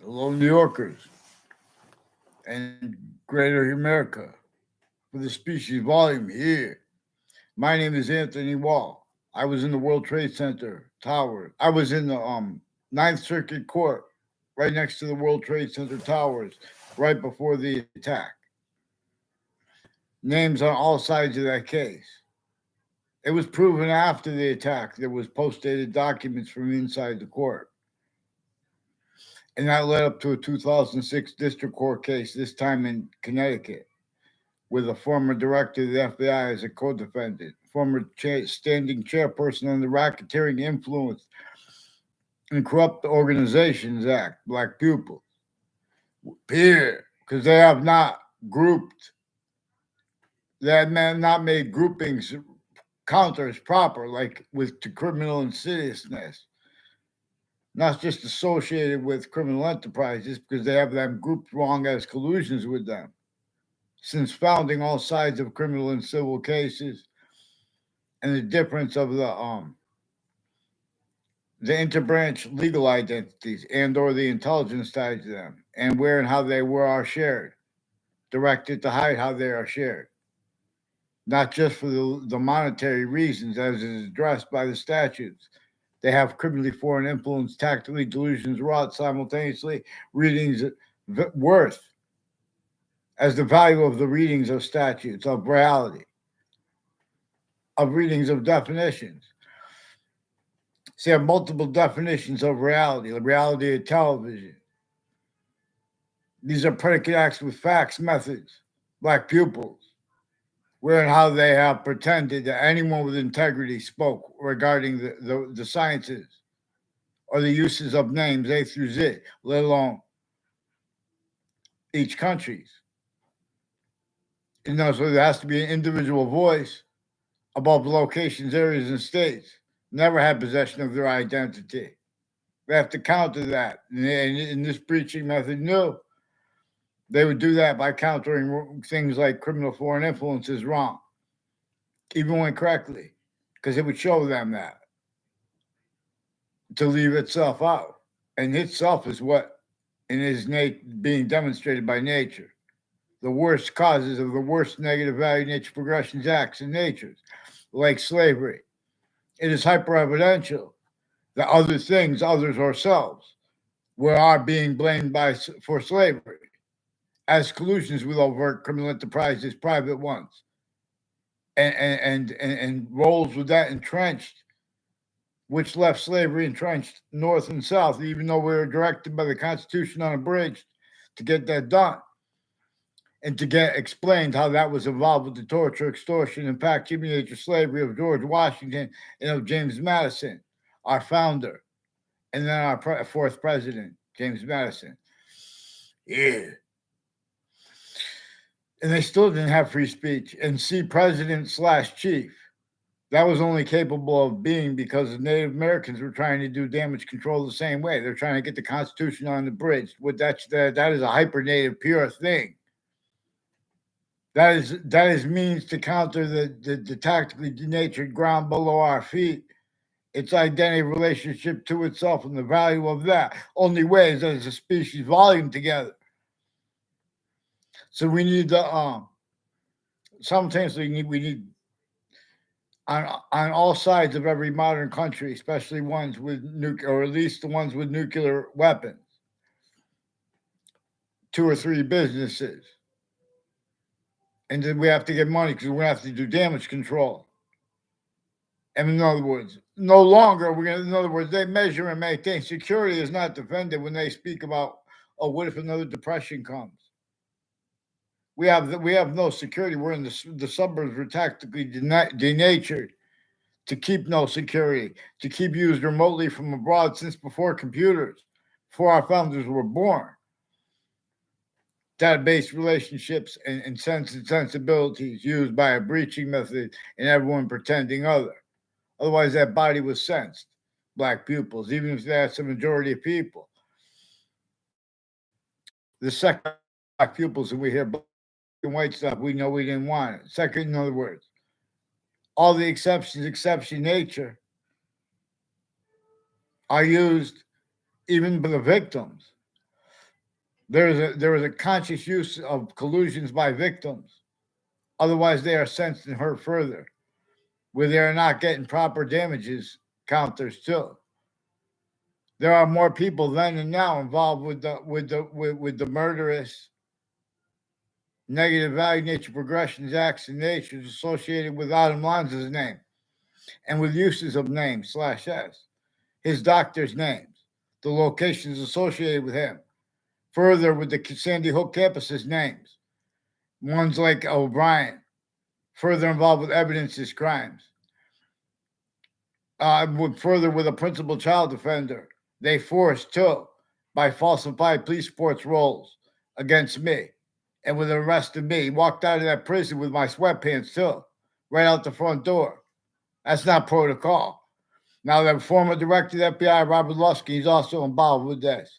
Hello, New Yorkers and Greater America. For the species volume here. My name is Anthony Wall. I was in the World Trade Center tower. I was in the Ninth Circuit Court, right next to the World Trade Center towers, right before the attack. Names on all sides of that case. It was proven after the attack there was post-dated documents from inside the court, and that led up to a 2006 district court case, this time in Connecticut, with a former director of the FBI as a co-defendant, former standing chairperson on the Racketeering Influence and Corrupt Organizations Act, Black Pupils, here, because they have not grouped, they have not made groupings counters proper, like with to criminal insidiousness, not just associated with criminal enterprises, because they have them grouped wrong as collusions with them. Since founding all sides of criminal and civil cases, and the difference of the interbranch legal identities and or the intelligence tied to them, and where and how they were are shared, directed to hide how they are shared, not just for the monetary reasons as is addressed by the statutes. They have criminally foreign influence, tactically delusions wrought simultaneously, readings worth as the value of the readings of statutes, of reality, of readings of definitions. So you have multiple definitions of reality, the reality of television. These are predicate acts with facts, methods, black pupils, where and how they have pretended that anyone with integrity spoke regarding the sciences or the uses of names A through Z, let alone each country's. So there has to be an individual voice above locations, areas, and states. Never had possession of their identity. We have to counter that. And in this breaching method, no. They would do that by countering things like criminal foreign influence is wrong, even when correctly, because it would show them that to leave itself out. And itself is what and is being demonstrated by nature. The worst causes of the worst negative value nature progressions acts in natures, like slavery. It is hyper evidential that other things, others ourselves, we are being blamed for slavery as collusions with overt criminal enterprises, private ones, and roles with that entrenched, which left slavery entrenched north and south, even though we were directed by the Constitution unabridged to get that done and to get explained how that was involved with the torture, extortion, and packed human nature slavery of George Washington and of James Madison, our founder, and then our fourth president, James Madison. Yeah. And they still didn't have free speech. And see, president slash chief, that was only capable of being because the Native Americans were trying to do damage control the same way. They're trying to get the Constitution on the bridge. That is a hyper native pure thing. That is means to counter the tactically denatured ground below our feet. Its identity relationship to itself and the value of that. Only way is as a species volume together. So we need the simultaneously we need on all sides of every modern country, especially ones with nuclear, or at least the ones with nuclear weapons, two or three businesses, and then we have to get money because we have to do damage control. And in other words, no longer we're gonna. In other words, they measure and maintain security is not defended when they speak about, oh, what if another depression comes? We have no security. We're in the suburbs. We're tactically denatured to keep no security, to keep used remotely from abroad since before computers, before our founders were born. Database relationships and sensibilities used by a breaching method and everyone pretending other. Otherwise, that body was sensed. Black pupils, even if that's the majority of people. The second black pupils, and we hear black and white stuff, we know we didn't want it. Second, in other words, all the exceptions, exception nature, are used even by the victims There is a conscious use of collusions by victims. Otherwise, they are sensed and hurt further, where they are not getting proper damages counters too. There are more people then and now involved with the murderous negative value nature progressions acts and natures associated with Adam Lanza's name and with uses of name slash s, his doctor's names, the locations associated with him. Further, with the Sandy Hook campuses names, ones like O'Brien, further involved with evidences crimes. Further with a principal child defender, they forced too by falsified police reports rolls against me, and with the arrest of me, walked out of that prison with my sweatpants too, right out the front door. That's not protocol. Now, the former director of the FBI, Robert Lusky, is also involved with this.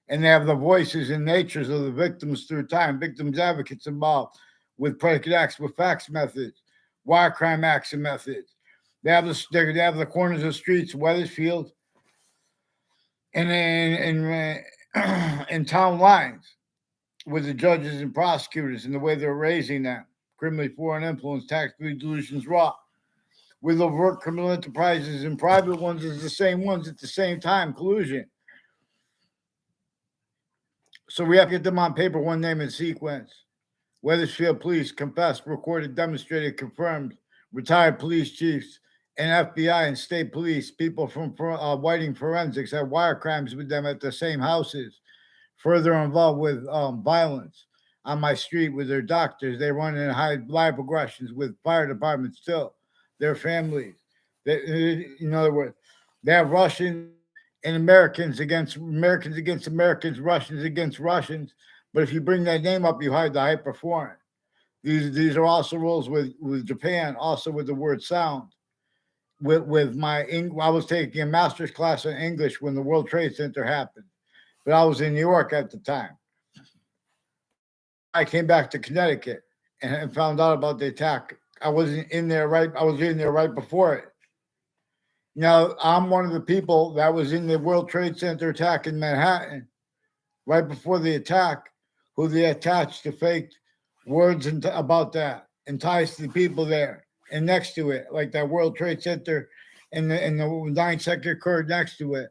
And they have the voices and natures of the victims through time, victims advocates involved with predicate acts, with fax methods, wire crime acts and methods. They have the corners of streets, Weathersfield, and in town lines with the judges and prosecutors and the way they're raising them. Criminally foreign influence, tactically delusions raw. With overt criminal enterprises and private ones is the same ones at the same time, collusion. So we have to get them on paper, one name in sequence. Weathersfield police confessed, recorded, demonstrated, confirmed. Retired police chiefs and FBI and state police, people from Whiting Forensics had wire crimes with them at the same houses. Further involved with violence on my street with their doctors. They run in high live progressions with fire departments too. Their families. In other words, they have Russians and Americans against Americans, Russians against Russians. But if you bring that name up, you hide the hyperforeign. These are also rules with Japan, also with the word sound. With my I was taking a master's class in English when the World Trade Center happened, but I was in New York at the time. I came back to Connecticut and found out about the attack. I was in there right before it. Now, I'm one of the people that was in the World Trade Center attack in Manhattan right before the attack, who they attached to fake words about that and ties to the people there and next to it, like that World Trade Center and the 9th sector occurred next to it.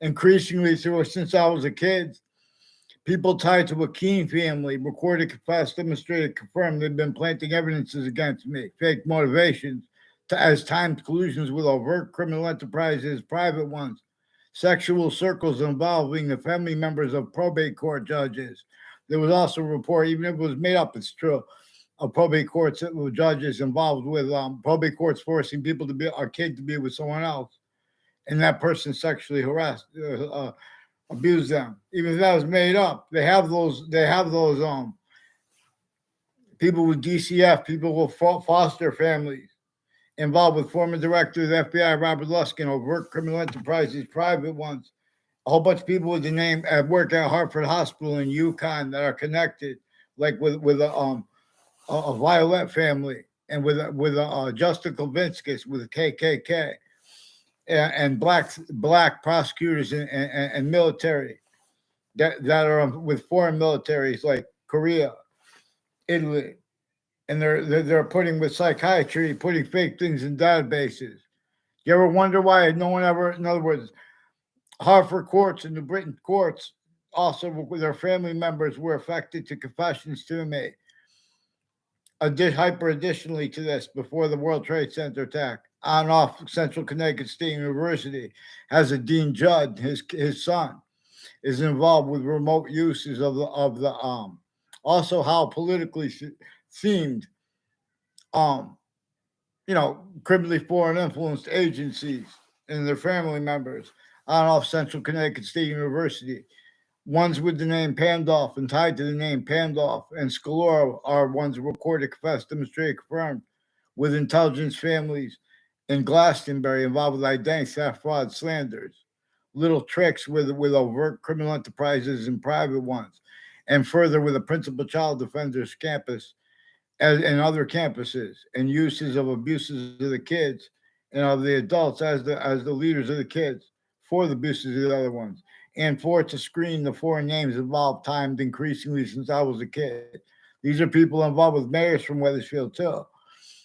Increasingly since I was a kid, people tied to a Keene family, recorded, confessed, demonstrated, confirmed they've been planting evidences against me, fake motivations, as timed collusions with overt criminal enterprises, private ones, sexual circles involving the family members of probate court judges. There was also a report, even if it was made up, it's true, of probate courts with judges involved with probate courts forcing people to be a kid to be with someone else, and that person sexually harassed. Abuse them. Even if that was made up, they have those people with DCF, people with foster families involved with former director of the FBI, Robert Luskin, overt criminal enterprises, private ones, a whole bunch of people with the name at work at Hartford Hospital in Yukon that are connected, like with a Violet family and with Justin Kovinskis with the KKK. And black prosecutors and military that are with foreign militaries like Korea, Italy, and they're putting with psychiatry, putting fake things in databases. You ever wonder why no one ever? In other words, Hartford courts and the Britain courts also with their family members were affected to confessions to me. Additionally to this, before the World Trade Center attack, on and off Central Connecticut State University has a Dean Judd, his son, is involved with remote uses of the also how politically themed criminally foreign influenced agencies and their family members on and off Central Connecticut State University. Ones with the name Pandolf and tied to the name Pandolf and Scalora are ones recorded, confessed, demonstrated, confirmed with intelligence families in Glastonbury involved with identity theft, fraud, slanders, little tricks with overt criminal enterprises and private ones, and further with the principal child defenders campus and other campuses and uses of abuses of the kids and of the adults as the leaders of the kids for the abuses of the other ones. and four, to screen the foreign names involved timed increasingly since I was a kid. These are people involved with mayors from Wethersfield too.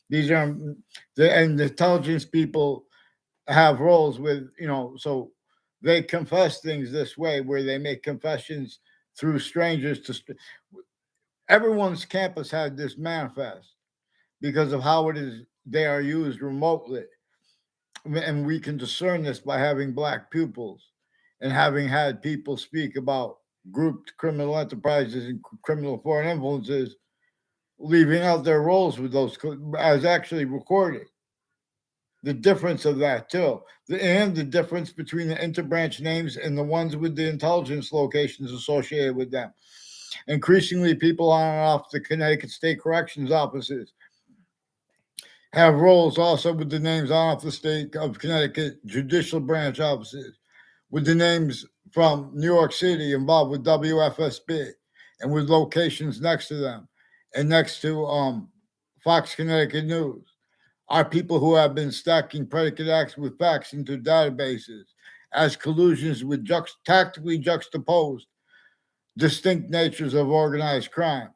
These are and the intelligence people have roles with, so they confess things this way, where they make confessions through strangers everyone's campus had this manifest because of how it is they are used remotely. And we can discern this by having black pupils and having had people speak about grouped criminal enterprises and criminal foreign influences, leaving out their roles with those as actually recorded. The difference of that too, and the difference between the interbranch names and the ones with the intelligence locations associated with them. Increasingly, people on and off the Connecticut State Corrections offices have roles also with the names on off the state of Connecticut Judicial Branch offices, with the names from New York City involved with WFSB and with locations next to them and next to Fox Connecticut News, are people who have been stacking predicate acts with facts into databases as collusions with tactically juxtaposed distinct natures of organized crime,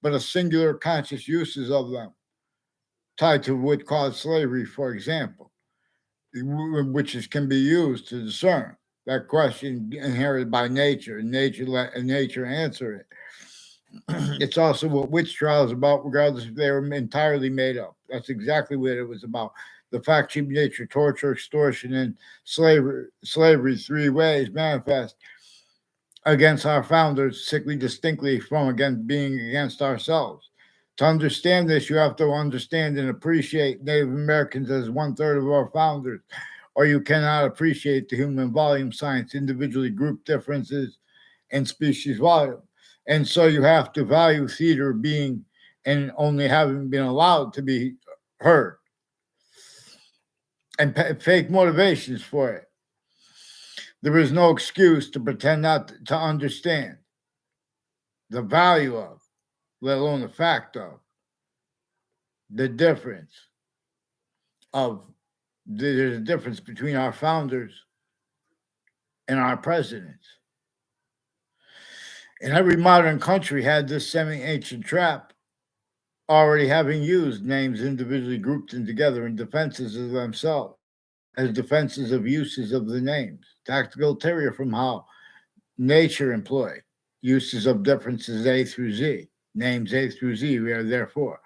but a singular conscious uses of them, tied to what caused slavery, for example, can be used to discern that question inherited by nature, and nature let and nature answer it. It's also what witch trial is about, regardless if they were entirely made up. That's exactly what it was about. The fact, sheep nature, torture, extortion, and slavery, three ways manifest against our founders, sickly distinctly from against being against ourselves. To understand this, you have to understand and appreciate Native Americans as one third of our founders, or you cannot appreciate the human volume science, individually grouped differences, and species volume. And so you have to value theater being and only having been allowed to be heard, and fake motivations for it. There is no excuse to pretend not to understand the value of, let alone the fact of, the difference of there's a difference between our founders and our presidents. And every modern country had this semi-ancient trap, already having used names individually grouped in together in defenses of themselves, as defenses of uses of the names. Tactical ulterior from how nature employed uses of differences A through Z. Names A through Z, we are therefore,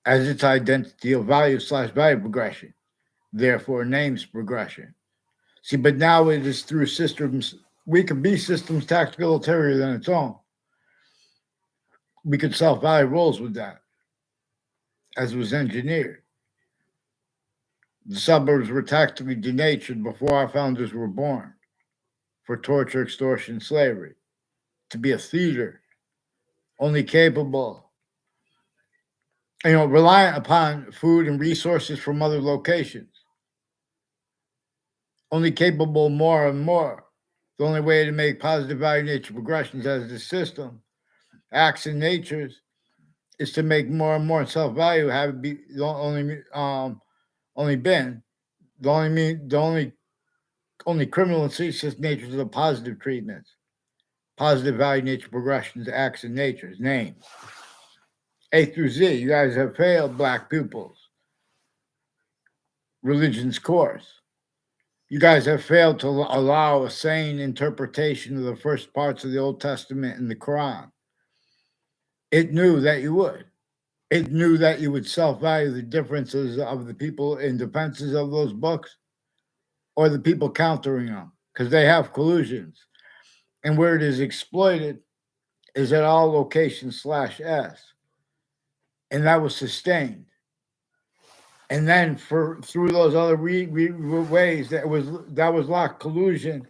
as its identity of value/value progression, therefore names progression. See, but now it is through systems. We can be systems tactical ulterior than its own. We could self-value roles with that, as was engineered. The suburbs were tactically denatured before our founders were born for torture, extortion, slavery, to be a theater, only capable, reliant upon food and resources from other locations, only capable more and more. The only way to make positive value nature progressions as the system acts in natures is to make more and more self-value have be the only been the only criminal and ceaseless natures of the positive treatments, positive value nature progressions, acts in natures, name. A through Z, you guys have failed black pupils. Religion's course. You guys have failed to allow a sane interpretation of the first parts of the Old Testament and the Quran. It knew that you would. It knew that you would self-value the differences of the people in defenses of those books or the people countering them, because they have collusions. And where it is exploited is at all locations /S. And that was sustained. And then through those other ways that was locked collusion,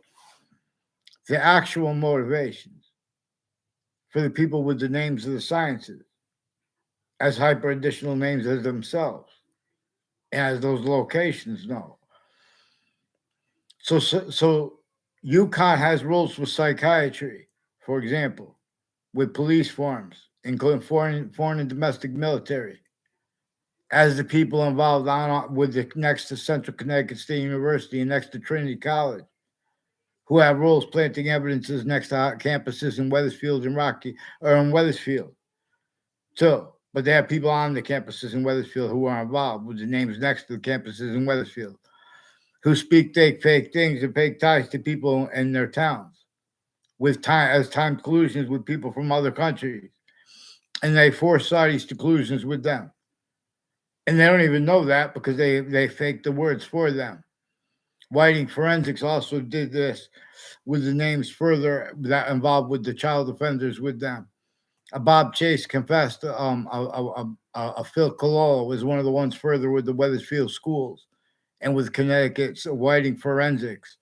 the actual motivations for the people with the names of the sciences as hyper additional names as themselves, as those locations know. So UConn has rules with psychiatry, for example, with police forms, including foreign and domestic military, as the people involved with the next to Central Connecticut State University and next to Trinity College, who have roles planting evidences next to campuses in Weathersfield and Rocky, or in Weathersfield too. But they have people on the campuses in Weathersfield who are involved with the names next to the campuses in Weathersfield who speak fake things and fake ties to people in their towns with time collusions with people from other countries, and they force Saudis to collusions with them, and they don't even know that because they fake the words for them. Whiting Forensics also did this with the names further that involved with the child offenders with them. Bob Chase confessed Phil Cololo was one of the ones further with the Weathersfield schools and with Connecticut's Whiting Forensics,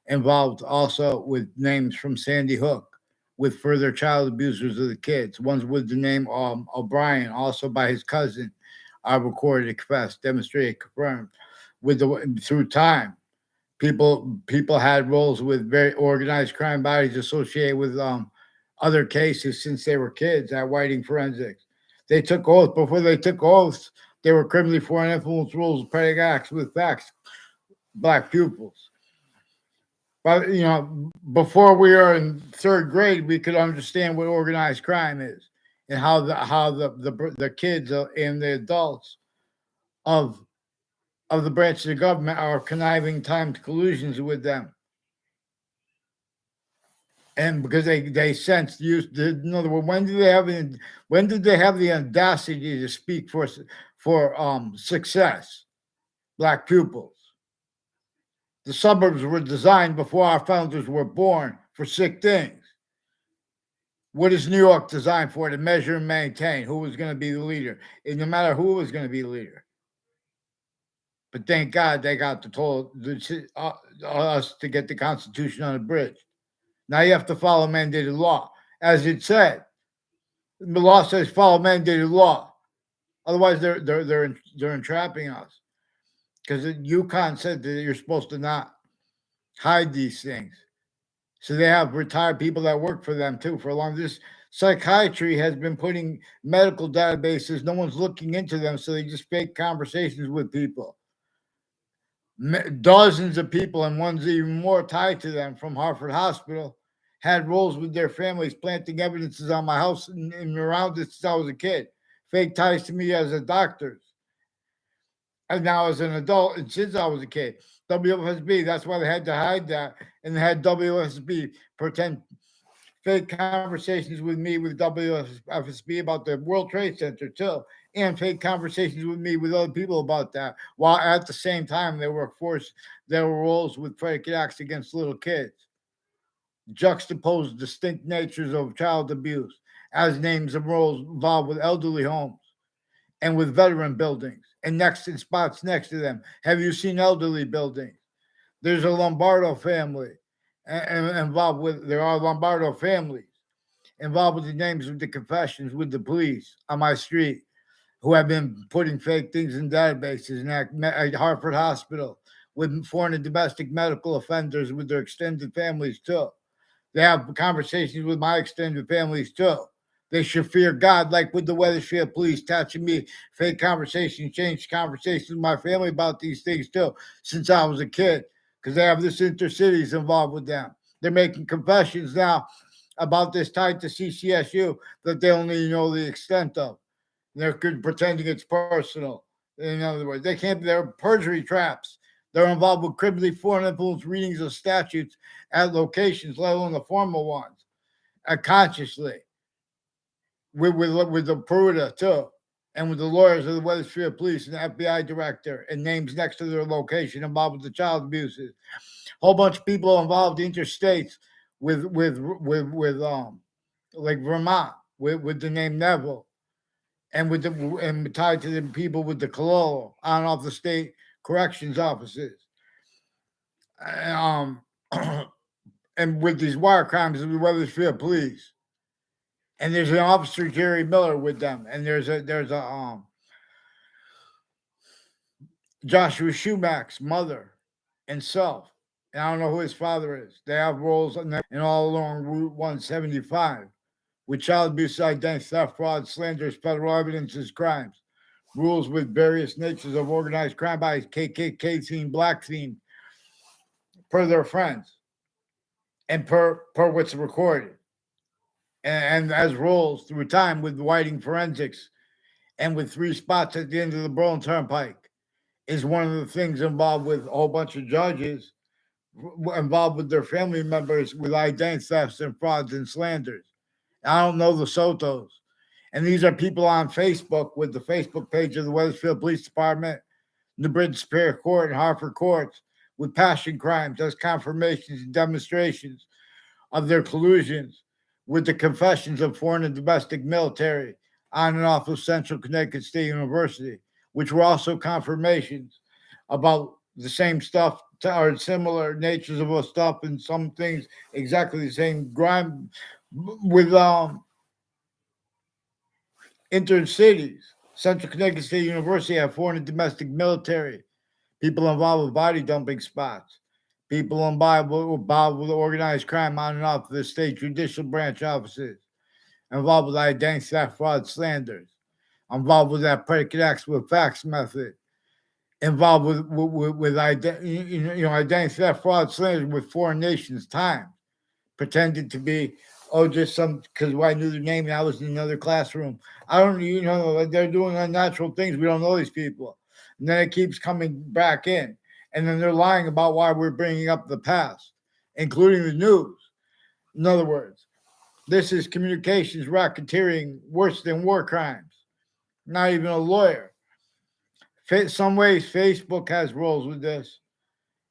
involved also with names from Sandy Hook, with further child abusers of the kids. Ones with the name O'Brien, also by his cousin, are recorded, confessed, demonstrated, confirmed. With the through time, people had roles with very organized crime bodies associated with other cases since they were kids at Whiting Forensics. They took oaths. Before they took oaths, they were criminally foreign influence rules, predicate acts with facts, black pupils. But before we are in third grade, we could understand what organized crime is and how the kids and the adults of the branches of government are conniving timed collusions with them. And because they sense use, in other words, when did they have the audacity to speak for success? Black pupils. The suburbs were designed before our founders were born for sick things. What is New York designed for? To measure and maintain who was going to be the leader, and no matter who was going to be the leader. But thank God they got us to get the Constitution on the bridge. Now you have to follow mandated law, as it said. The law says follow mandated law. Otherwise, they're entrapping us. Because UConn said that you're supposed to not hide these things. So they have retired people that work for them too for a long. This psychiatry has been putting medical databases. No one's looking into them, so they just fake conversations with people. Dozens of people, and ones even more tied to them from Hartford Hospital, had roles with their families, planting evidences on my house and around it since I was a kid. Fake ties to me as a doctor. And now as an adult, and since I was a kid. WFSB, that's why they had to hide that. And they had WFSB pretend fake conversations with me with WFSB about the World Trade Center too. And fake conversations with me with other people about that. While at the same time they were forced, there were roles with predicate acts against little kids. Juxtaposed distinct natures of child abuse as names and roles involved with elderly homes and with veteran buildings and next in spots next to them. Have you seen elderly buildings? There's a Lombardo family involved with, there are Lombardo families involved with the names of the confessions with the police on my street who have been putting fake things in databases at Hartford Hospital with foreign and domestic medical offenders with their extended families too. They have conversations with my extended families too. They should fear God, like with the Weathersfield police touching me, fake conversations, changed conversations with my family about these things too, since I was a kid, because they have this intercities involved with them. They're making confessions now about this tied to CCSU that they only know the extent of. They're pretending it's personal. In other words, they're perjury traps. They're involved with criminally foreign influence readings of statutes at locations, let alone the formal ones, consciously. With the Peruta too, and with the lawyers of the Weathersfield Police and the FBI director, and names next to their location involved with the child abuses. Whole bunch of people involved interstates with like Vermont with the name Neville, and tied to the people with the Cololo on off the state corrections offices. And with these wire crimes of the Weathersfield Police. And there's an officer, Jerry Miller, with them, and there's a Joshua Schumach's mother and self. And I don't know who his father is. They have roles and all along Route 175 with child abuse, identity theft, fraud, slanders, federal evidences, crimes. Rules with various natures of organized crime bodies, KKK theme, black theme, per their friends. and per what's recorded, and as rolls through time with Whiting Forensics and with 3 spots at the end of the Berlin Turnpike is one of the things involved with a whole bunch of judges involved with their family members with identity thefts and frauds and slanders. I don't know the Sotos. And these are people on Facebook with the Facebook page of the Wethersfield Police Department, New Britain Superior Court, and Hartford Courts with passion crimes as confirmations and demonstrations of their collusions with the confessions of foreign and domestic military on and off of Central Connecticut State University, which were also confirmations about the same stuff or similar natures of stuff and some things exactly the same crime with intercities. Central Connecticut State University have foreign and domestic military, people involved with body dumping spots, people involved with organized crime on and off the state judicial branch offices, involved with identity theft, fraud, slanders, involved with that predicate acts with facts method, involved with identity theft, fraud, slanders with foreign nations time, pretended to be just some because I knew their name and I was in another classroom. I don't, they're doing unnatural things. We don't know these people, and then it keeps coming back in, and then they're lying about why we're bringing up the past, including the news. In other words, this is communications racketeering worse than war crimes. Not even a lawyer. Some ways, Facebook has roles with this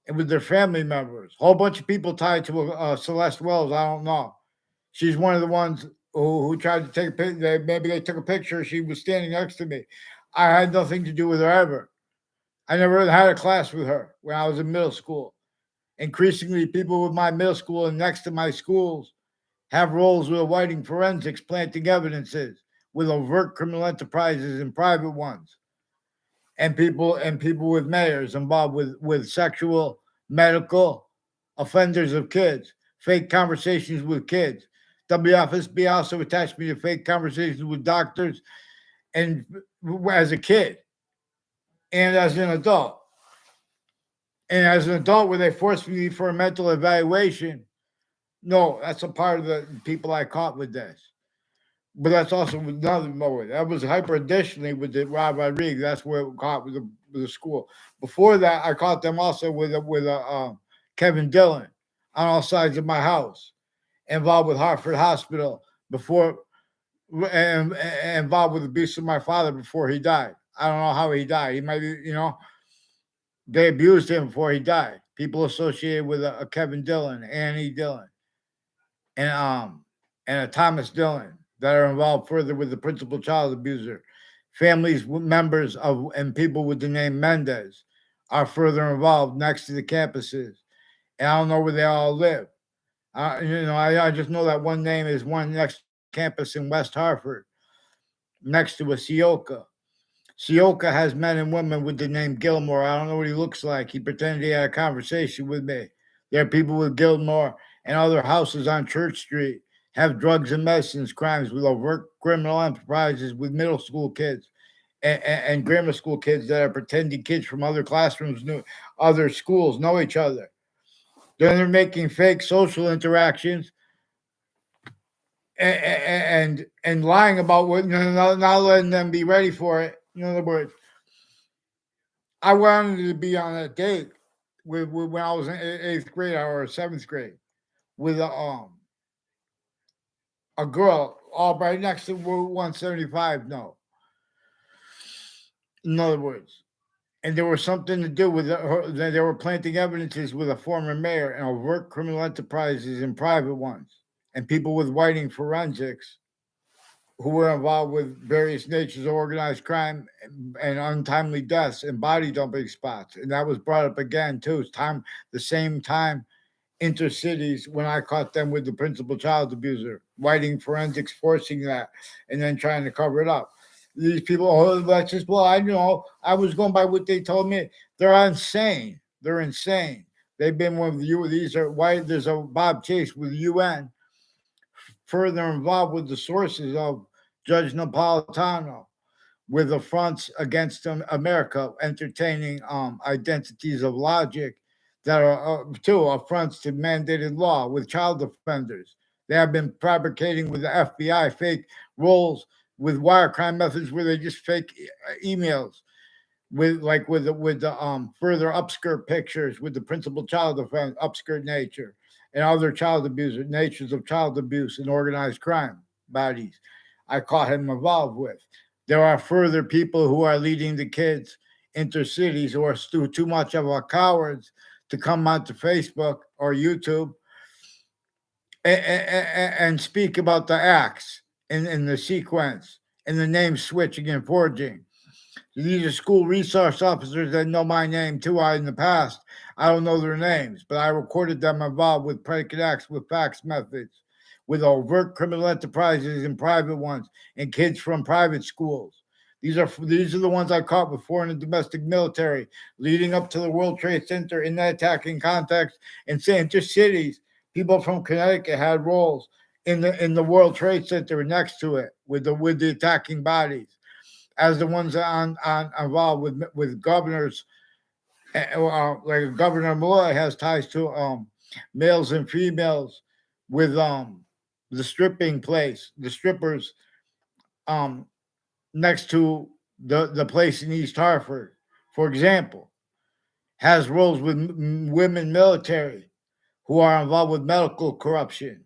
and with their family members. A whole bunch of people tied to Celeste Wells. I don't know. She's one of the ones who tried to take a picture. Maybe they took a picture. She was standing next to me. I had nothing to do with her ever. I never had a class with her when I was in middle school. Increasingly, people with my middle school and next to my schools have roles with Whiting Forensics, planting evidences with overt criminal enterprises and private ones, and people with mayors involved with sexual, medical offenders of kids, fake conversations with kids. WFSB also attached me to fake conversations with doctors and as a kid and as an adult. And as an adult, where they forced me for a mental evaluation, no, that's a part of the people I caught with this. But that's also another moment. That was hyper additionally with the Rob Rodriguez. That's where it caught with the school. Before that, I caught them also with Kevin Dillon on all sides of my house, involved with Hartford Hospital before, and involved with abuse of my father before he died. I don't know how he died. He might be, they abused him before he died. People associated with a Kevin Dillon, Annie Dillon, and a Thomas Dillon that are involved further with the principal child abuser. Families, members of, and people with the name Mendez are further involved next to the campuses. And I don't know where they all live. I just know that one name is one next campus in West Hartford, next to a Sioka. Sioka has men and women with the name Gilmore. I don't know what he looks like. He pretended he had a conversation with me. There are people with Gilmore and other houses on Church Street have drugs and medicines crimes with overt criminal enterprises with middle school kids and grammar school kids that are pretending kids from other classrooms, other schools know each other. Then they're making fake social interactions and lying about what, not letting them be ready for it. In other words, I wanted to be on a date with when I was in 8th grade or 7th grade with a girl all right next to Route 175. No, in other words, and there was something to do with her. They were planting evidences with a former mayor and overt criminal enterprises and private ones, and people with Whiting Forensics who were involved with various natures of organized crime and untimely deaths and body dumping spots. And that was brought up again too. It's the same time intercities when I caught them with the principal child abuser, Whiting Forensics forcing that and then trying to cover it up. These people, that's just, well, I was going by what they told me. They're insane. They're insane. They've been with you. These are why there's a Bob Chase with UN further involved with the sources of Judge Napolitano with affronts against America, entertaining identities of logic that are two affronts to mandated law with child offenders. They have been fabricating with the FBI fake rolls with wire crime methods where they just fake emails with the further upskirt pictures with the principal child offense upskirt nature and other child abuse natures of child abuse and organized crime bodies I caught him involved with. There are further people who are leading the kids into cities who are too much of a cowards to come onto Facebook or YouTube and speak about the acts in the sequence and the name switching and forging. These are school resource officers that know my name too. In the past, I don't know their names, but I recorded them involved with predicate acts with fax methods, with overt criminal enterprises and private ones, and kids from private schools. These are the ones I caught with foreign and domestic military leading up to the World Trade Center in that attacking context and saying just cities. People from Connecticut had roles in the World Trade Center next to it with the attacking bodies as the ones on involved with governors, like Governor Malloy has ties to males and females with the stripping place, the strippers um next to the place in East Hartford, for example, has roles with women military who are involved with medical corruption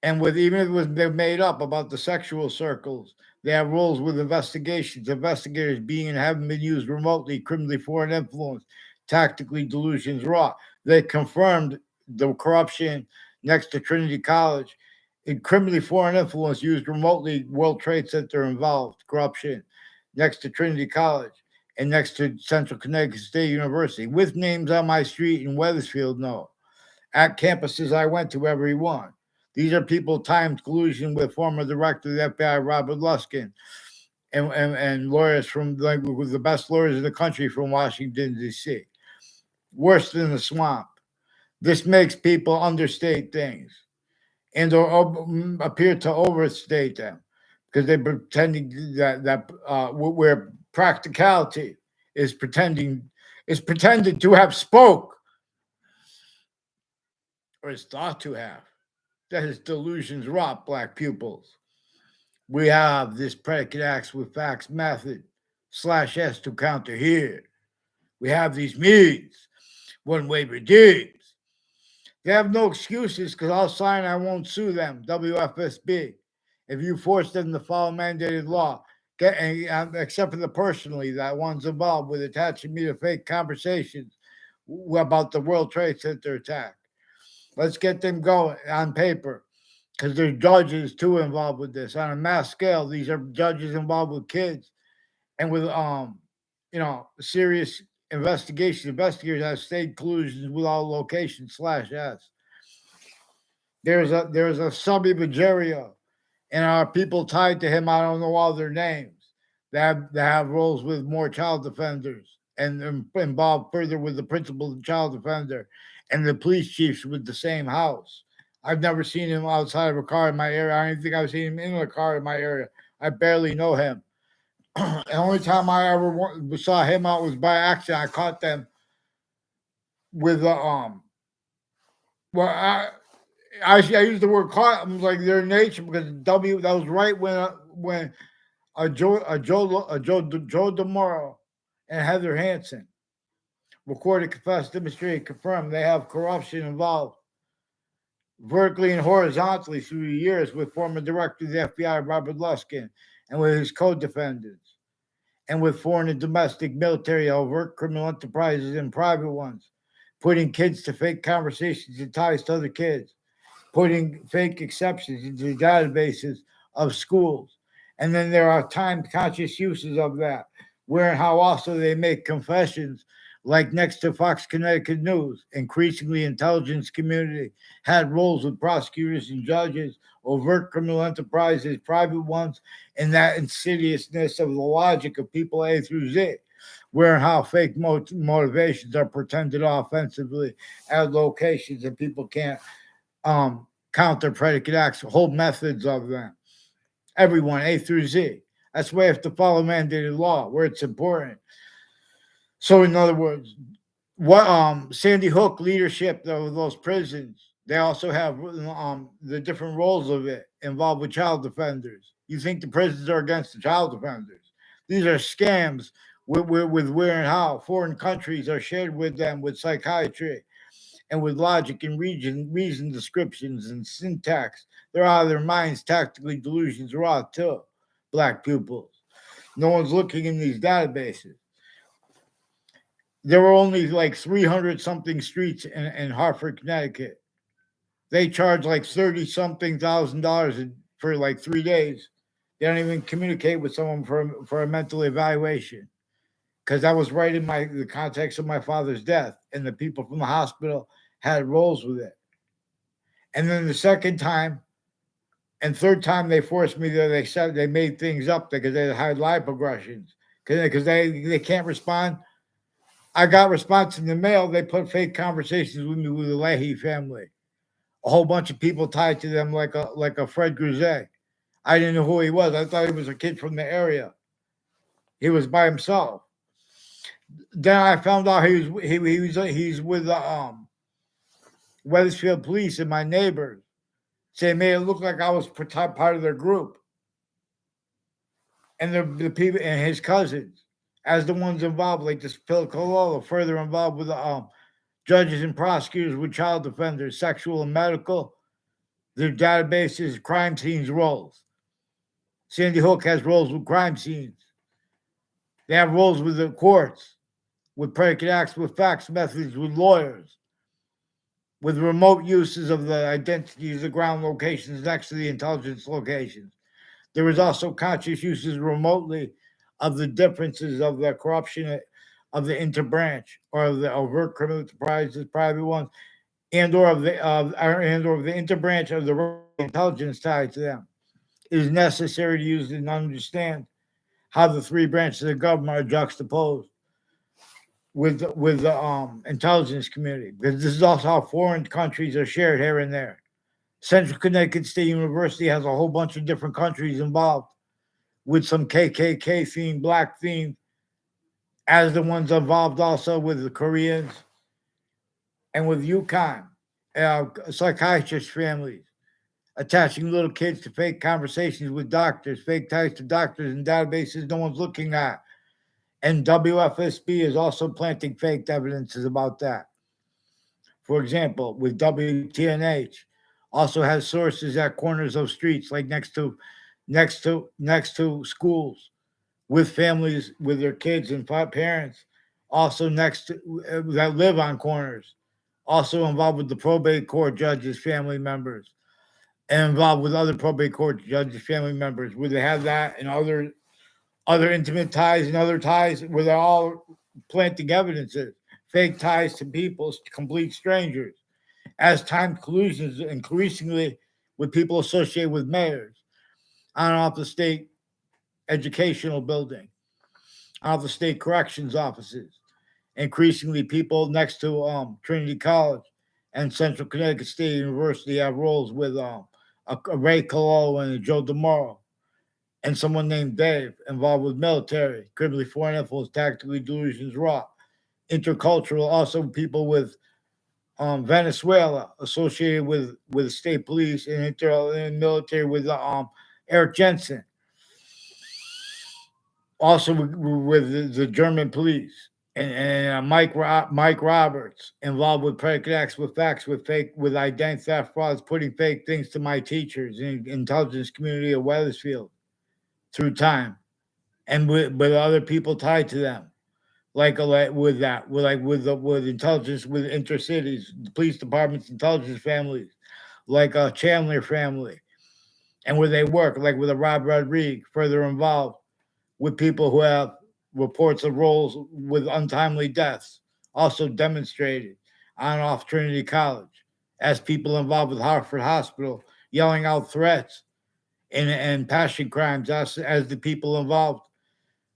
and with even if it was they're made up about the sexual circles, they have roles with investigations, investigators being and having been used remotely, criminally foreign influence, tactically delusions raw. They confirmed the corruption next to Trinity College, in criminally foreign influence used remotely, World Trade Center involved, corruption next to Trinity College and next to Central Connecticut State University, with names on my street in Wethersfield, no. At campuses I went to, every one. These are people timed collusion with former director of the FBI, Robert Luskin, and lawyers from like with the best lawyers in the country from Washington, D.C. Worse than the swamp. This makes people understate things and or appear to overstate them because they're pretending that where practicality is pretended to have spoke or is thought to have. That his delusions rot black pupils. We have this predicate acts with facts method /s to counter here. We have these means, one way redeems. They have no excuses because I'll sign, I won't sue them, WFSB. If you force them to follow mandated law, except for the personally, that one's involved with attaching me to fake conversations about the World Trade Center attack. Let's get them going on paper because there's judges too involved with this on a mass scale. These are judges involved with kids and with serious investigations. Investigators have state collusions with all locations /s. There's a Subby Bajerio and our people tied to him. I don't know all their names. That have roles with more child offenders and involved further with the principal child offender and the police chiefs with the same house. I've never seen him outside of a car in my area. I don't think I've seen him in a car in my area. I barely know him. The only time I ever saw him out was by accident. I caught them with well, I use the word caught. I'm like their nature because W. That was right when Joe DeMoro and Heather Hansen recorded, confessed, demonstrated, confirmed they have corruption involved vertically and horizontally through the years with former director of the FBI, Robert Luskin, and with his co-defendants, and with foreign and domestic military overt criminal enterprises and private ones, putting kids to fake conversations and ties to other kids, putting fake exceptions into the databases of schools. And then there are time-conscious uses of that, where and how also they make confessions, like next to Fox Connecticut News. Increasingly, intelligence community had roles with prosecutors and judges, overt criminal enterprises, private ones, and that insidiousness of the logic of people A through Z, where and how fake motivations are pretended offensively at locations and people can't counter predicate acts, whole methods of them. Everyone, A through Z. That's why you have to follow mandated law where it's important. So, in other words, what Sandy Hook leadership of those prisons, they also have the different roles of it involved with child offenders. You think the prisons are against the child offenders? These are scams with where and how foreign countries are shared with them with psychiatry and with logic and reason descriptions and syntax. They're out of their minds, tactically delusions raw too. Black pupils. No one's looking in these databases. There were only like 300 something streets in Hartford, Connecticut. They charge like 30 something $1,000 for like 3 days. They don't even communicate with someone for a mental evaluation because that was right in the context of my father's death, and the people from the hospital had roles with it. And then the second time and third time they forced me there, they said they made things up because they had live progressions because they can't respond. I got response in the mail. They put fake conversations with me with the Leahy family. A whole bunch of people tied to them like a Fred Grisey. I didn't know who he was. I thought he was a kid from the area. He was by himself. Then I found out he's with the Wethersfield police and my neighbors. They made it look like I was part of their group, and the people and his cousins as the ones involved, like this Phil Cololo, further involved with the judges and prosecutors with child offenders, sexual and medical, their databases, crime scenes roles. Sandy Hook has roles with crime scenes. They have roles with the courts, with predicate acts, with facts, methods, with lawyers, with remote uses of the identities of ground locations next to the intelligence locations. There was also conscious uses remotely of the differences of the corruption of the interbranch or of the overt criminal enterprises, private ones, and or of the interbranch of the intelligence tied to them. It is necessary to use and understand how the three branches of government are juxtaposed with the intelligence community, because this is also how foreign countries are shared here and there. Central Connecticut State University has a whole bunch of different countries involved with some KKK theme, black theme, as the ones involved also with the Koreans and with UConn, psychiatrist families attaching little kids to fake conversations with doctors, fake ties to doctors and databases no one's looking at. And WFSB is also planting fake evidences about that. For example, with WTNH, also has sources at corners of streets, like next to schools, with families with their kids and parents, also next to that live on corners, also involved with the probate court judges, family members, and involved with other probate court judges, family members, where they have that and other intimate ties and other ties where they're all planting evidences, fake ties to people, complete strangers, as time collusions increasingly with people associated with mayors on and off the state educational building, off the state corrections offices, increasingly people next to Trinity College and Central Connecticut State University have roles with a Ray Cololo and a Joe DeMoro, and someone named Dave involved with military, criminally foreign influence, tactically delusions, raw, intercultural, also people with Venezuela associated with state police and military with Eric Jensen, also with the German police. And Mike Roberts involved with predicate acts, with facts, with identity theft frauds, putting fake things to my teachers in intelligence community of Wethersfield through time, and with other people tied to them, like with that, with intelligence, with intercities, the police departments, intelligence families, like a Chandler family, and where they work, like with a Rob Rodriguez, further involved with people who have reports of roles with untimely deaths, also demonstrated on and off Trinity College, as people involved with Hartford Hospital yelling out threats and passion crimes, as the people involved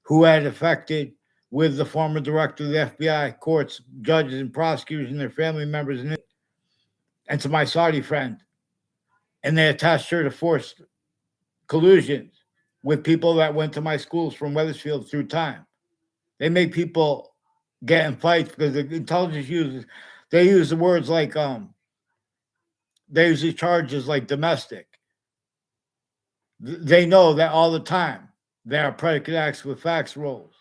who had affected with the former director of the FBI, courts, judges, and prosecutors and their family members, and to my Saudi friend. And they attached her to forced collusions with people that went to my schools from Wethersfield through time. They make people get in fights because the intelligence they use the words like they use the charges like domestic. They know that all the time. They are predicate acts with facts roles.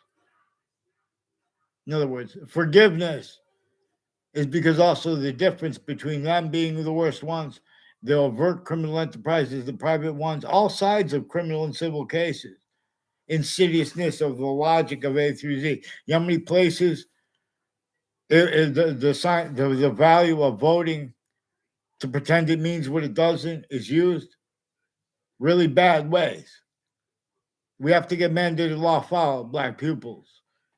In other words, forgiveness is because also the difference between them being the worst ones, the overt criminal enterprises, the private ones, all sides of criminal and civil cases, insidiousness of the logic of A through Z. You know how many places the value of voting to pretend it means what it doesn't is used? Really bad ways. We have to get mandated law followed, black pupils.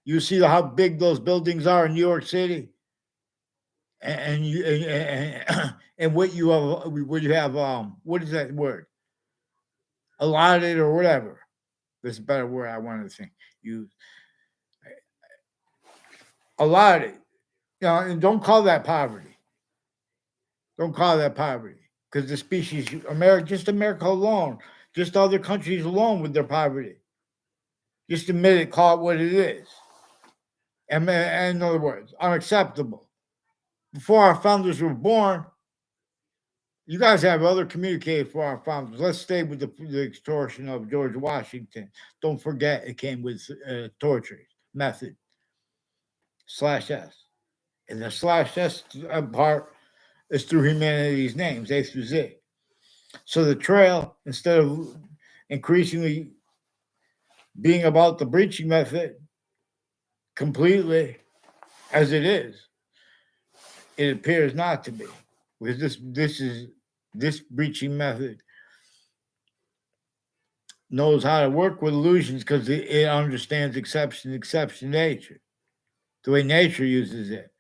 You see how big those buildings are in New York City? And you and what you have what is that word, allotted or whatever, there's a better word I wanted to think use, allotted, and don't call that poverty, because the species America alone, just other countries alone with their poverty, just admit it, call it what it is, and in other words, unacceptable. Before our founders were born, you guys have other communicators for our founders. Let's stay with the extortion of George Washington. Don't forget it came with torture method /S. And the /S part is through humanity's names, A through Z. So the trail, instead of increasingly being about the breaching method completely as it is, it appears not to be. Because this breaching method knows how to work with illusions because it understands exception nature, the way nature uses it,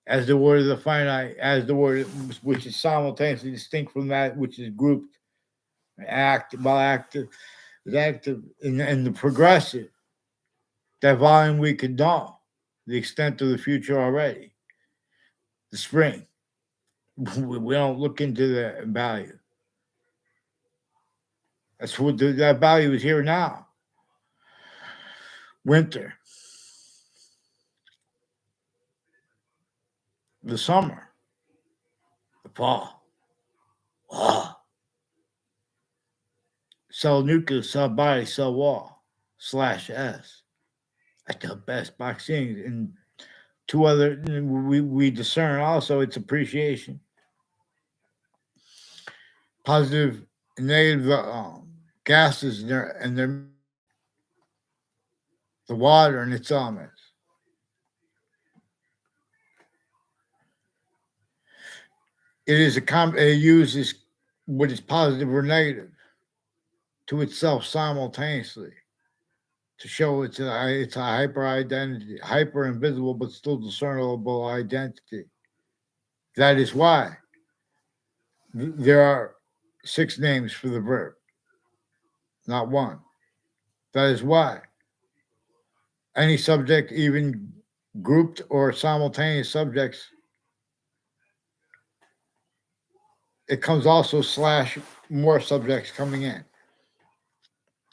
as the word of the finite, as the word which is simultaneously distinct from that which is grouped, active, and the progressive, that volume we could know, the extent of the future already, the spring. We don't look into the value. That's what that value is here now. Winter. The summer. The fall. Cell nucleus, cell body, cell wall, /S. At the best boxing. And two other, we discern also its appreciation. Positive and negative gases and their the water and its elements. It uses what is positive or negative to itself simultaneously to show it's a hyper identity, hyper invisible but still discernible identity. That is why there are 6 names for the verb, not one. That is why any subject, even grouped or simultaneous subjects, it comes also / more subjects coming in.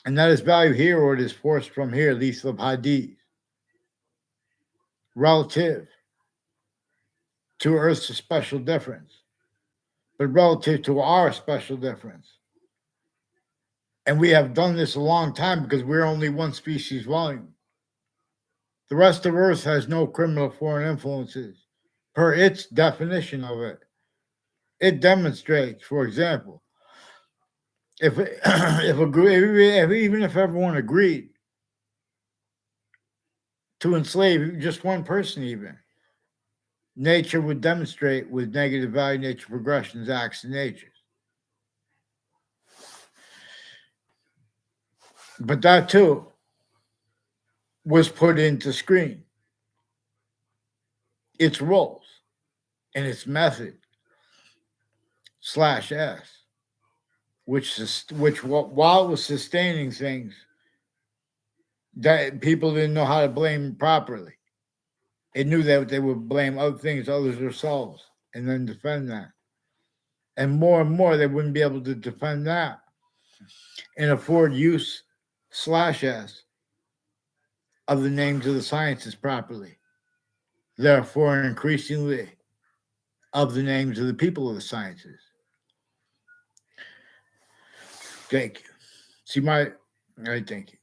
And that is value here, or it is forced from here, least of hadith. Relative to Earth's special difference, but relative to our special difference. And we have done this a long time because we're only one species volume. The rest of Earth has no criminal foreign influences per its definition of it. It demonstrates, for example, if even if everyone agreed to enslave just one person, even nature would demonstrate with negative value nature progressions, acts, and natures. But that too was put into screen. Its roles and its method /S, which while it was sustaining things that people didn't know how to blame properly, it knew that they would blame other things, others themselves, and then defend that. And more, they wouldn't be able to defend that and afford use /S of the names of the sciences properly. therefore increasingly of the names of the people of the sciences. Thank you. See, I thank you.